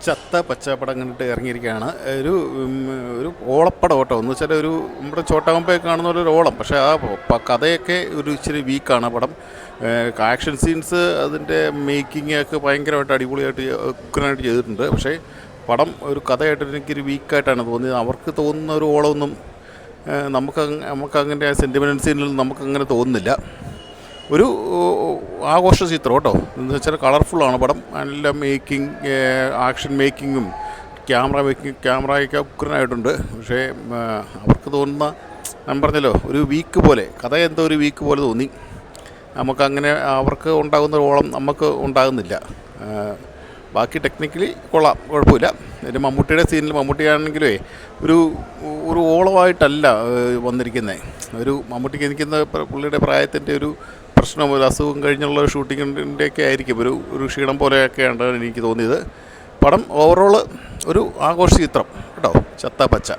ചത്ത പച്ചപ്പടം കണ്ടിട്ട് ഇറങ്ങിയിരിക്കുകയാണ്. ഒരു ഓളപ്പടം കേട്ടോ. എന്ന് വെച്ചാൽ നമ്മുടെ ചോട്ടാമുമ്പേ കാണുന്ന ഒരു ഓളം. പക്ഷേ ആ കഥയൊക്കെ ഒരു ഇച്ചിരി വീക്കാണ് പടം. ആക്ഷൻ സീൻസ് അതിൻ്റെ മേക്കിംഗ് ഒക്കെ ഭയങ്കരമായിട്ട് അടിപൊളിയായിട്ട് ഉഗ്രനായിട്ട് ചെയ്തിട്ടുണ്ട്. പക്ഷേ പടം ഒരു കഥയായിട്ട് എനിക്കൊരു വീക്കായിട്ടാണ് തോന്നിയത്. അവർക്ക് തോന്നുന്ന ഒരു ഓളമൊന്നും നമുക്കങ്ങനെ സെൻറ്റിമെൻ്റ് സീനിൽ നമുക്കങ്ങനെ തോന്നുന്നില്ല. ഒരു ആഘോഷ ചിത്രം കേട്ടോ. എന്ന് വെച്ചാൽ കളർഫുള്ളാണ് പടം. നല്ല മേക്കിംഗ്, ആക്ഷൻ മേക്കിങ്ങും ക്യാമറയൊക്കെ ഉഗ്രനായിട്ടുണ്ട്. പക്ഷേ അവർക്ക് തോന്നുന്ന, ഞാൻ പറഞ്ഞല്ലോ, ഒരു വീക്ക് പോലെ, കഥ എന്തോ ഒരു വീക്ക് പോലെ തോന്നി നമുക്കങ്ങനെ. അവർക്ക് ഉണ്ടാകുന്ന ഓളം നമുക്ക് ഉണ്ടാകുന്നില്ല. ബാക്കി ടെക്നിക്കലി കൊള്ളാം, കുഴപ്പമില്ല. പിന്നെ മമ്മൂട്ടിയുടെ സീനിൽ മമ്മൂട്ടിയാണെങ്കിലേ ഒരു ഓളമായിട്ടല്ല വന്നിരിക്കുന്നത്. മമ്മൂട്ടിക്ക് നിൽക്കുന്ന പുള്ളിയുടെ പ്രായത്തിൻ്റെ ഒരു പ്രശ്നം, ഒരു അസുഖം കഴിഞ്ഞുള്ള ഷൂട്ടിങ്ങിൻ്റെയൊക്കെ ആയിരിക്കും. ഒരു ക്ഷീണം പോലെയൊക്കെയാണ് എനിക്ക് തോന്നിയത്. പടം ഓവറോൾ ഒരു ആഘോഷ ചിത്രം കേട്ടോ. ചത്ത പച്ച.